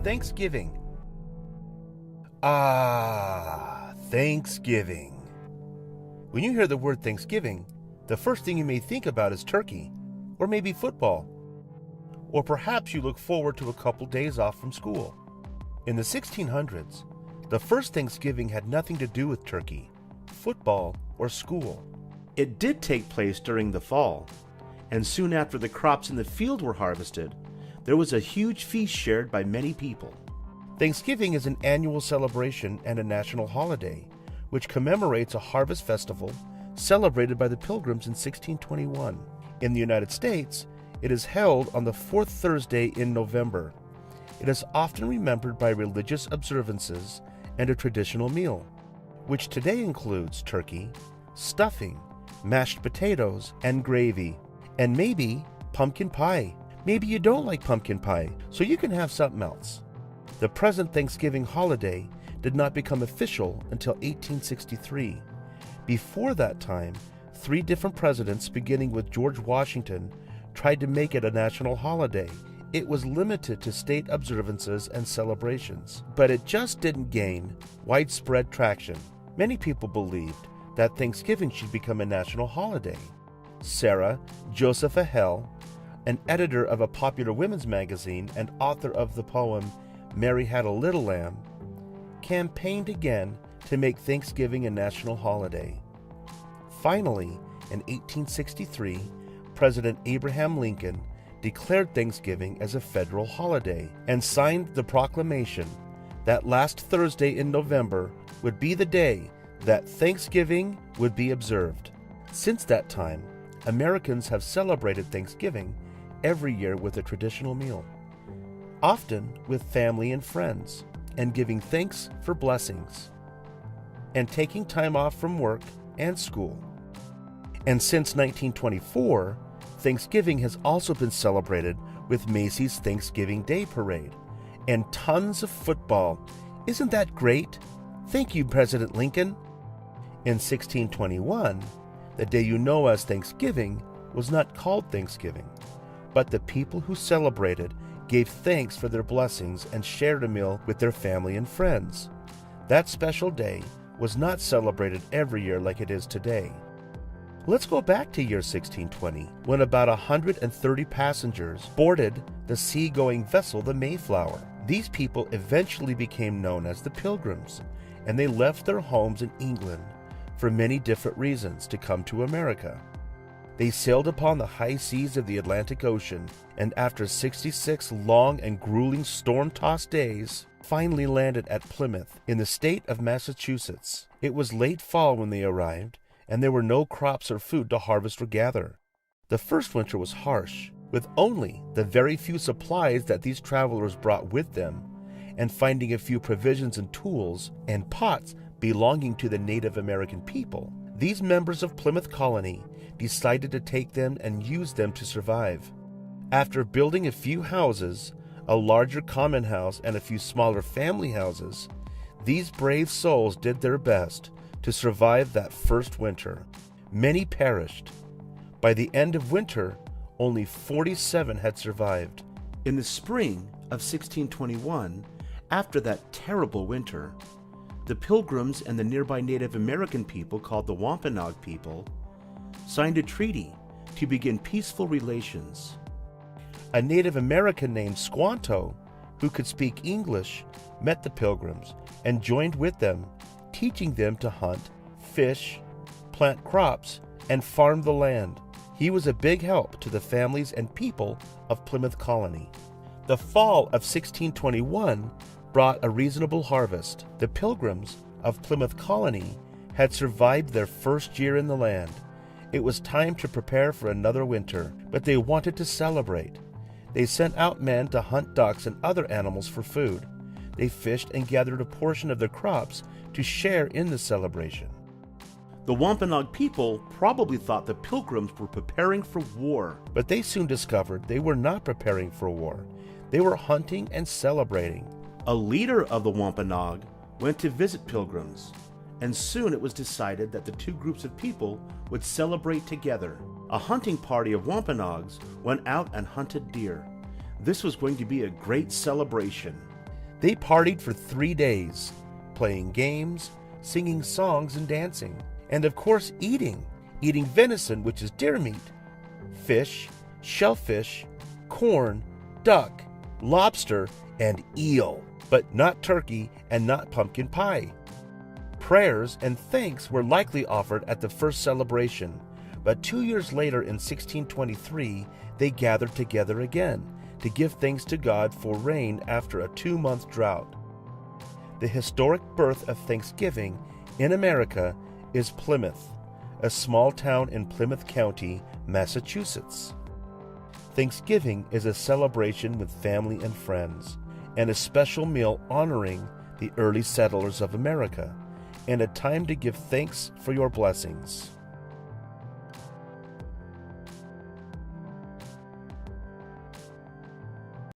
Thanksgiving. Thanksgiving. When you hear the word Thanksgiving, the first thing you may think about is turkey, or maybe football. Or perhaps you look forward to a couple days off from school. In the 1600s, the first Thanksgiving had nothing to do with turkey, football, or school. It did take place during the fall, and soon after the crops in the field were harvested, there was a huge feast shared by many people. Thanksgiving is an annual celebration and a national holiday, which commemorates a harvest festival celebrated by the Pilgrims in 1621. In the United States, it is held on the fourth Thursday in November. It is often remembered by religious observances and a traditional meal, which today includes turkey, stuffing, mashed potatoes, and gravy, and maybe pumpkin pie. Maybe you don't like pumpkin pie, so you can have something else. The present Thanksgiving holiday did not become official until 1863. Before that time, 3 different presidents, beginning with George Washington, tried to make it a national holiday. It was limited to state observances and celebrations, but it just didn't gain widespread traction. Many people believed that Thanksgiving should become a national holiday. Sarah Josepha Hell, an editor of a popular women's magazine and author of the poem Mary Had a Little Lamb, campaigned again to make Thanksgiving a national holiday. Finally, in 1863, President Abraham Lincoln declared Thanksgiving as a federal holiday and signed the proclamation that last Thursday in November would be the day that Thanksgiving would be observed. Since that time, Americans have celebrated Thanksgiving every year with a traditional meal, often with family and friends, and giving thanks for blessings, and taking time off from work and school. And since 1924, Thanksgiving has also been celebrated with Macy's Thanksgiving Day Parade and tons of football. Isn't that great? Thank you, President Lincoln. In 1621, the day you know as Thanksgiving was not called Thanksgiving, but the people who celebrated gave thanks for their blessings and shared a meal with their family and friends. That special day was not celebrated every year like it is today. Let's go back to year 1620, when about 130 passengers boarded the sea-going vessel, the Mayflower. These people eventually became known as the Pilgrims, and they left their homes in England for many different reasons to come to America. They sailed upon the high seas of the Atlantic Ocean, and after 66 long and grueling storm-tossed days, finally landed at Plymouth in the state of Massachusetts. It was late fall when they arrived, and there were no crops or food to harvest or gather. The first winter was harsh, with only the very few supplies that these travelers brought with them, and finding a few provisions and tools and pots belonging to the Native American people. These members of Plymouth Colony decided to take them and use them to survive. After building a few houses, a larger common house and a few smaller family houses, these brave souls did their best to survive that first winter. Many perished. By the end of winter, only 47 had survived. In the spring of 1621, after that terrible winter, the Pilgrims and the nearby Native American people called the Wampanoag people signed a treaty to begin peaceful relations. A Native American named Squanto, who could speak English, met the Pilgrims and joined with them, teaching them to hunt, fish, plant crops, and farm the land. He was a big help to the families and people of Plymouth Colony. The fall of 1621 brought a reasonable harvest. The Pilgrims of Plymouth Colony had survived their first year in the land. It was time to prepare for another winter, but they wanted to celebrate. They sent out men to hunt ducks and other animals for food. They fished and gathered a portion of their crops to share in the celebration. The Wampanoag people probably thought the Pilgrims were preparing for war, but they soon discovered they were not preparing for war. They were hunting and celebrating. A leader of the Wampanoag went to visit Pilgrims, and soon it was decided that the two groups of people would celebrate together. A hunting party of Wampanoags went out and hunted deer. This was going to be a great celebration. They partied for 3 days, playing games, singing songs, and dancing. And of course eating venison, which is deer meat, fish, shellfish, corn, duck, lobster, and eel, but not turkey and not pumpkin pie. Prayers and thanks were likely offered at the first celebration, but 2 years later in 1623, they gathered together again to give thanks to God for rain after a 2-month drought. The historic birth of Thanksgiving in America is Plymouth, a small town in Plymouth County, Massachusetts. Thanksgiving is a celebration with family and friends, and a special meal honoring the early settlers of America, and a time to give thanks for your blessings.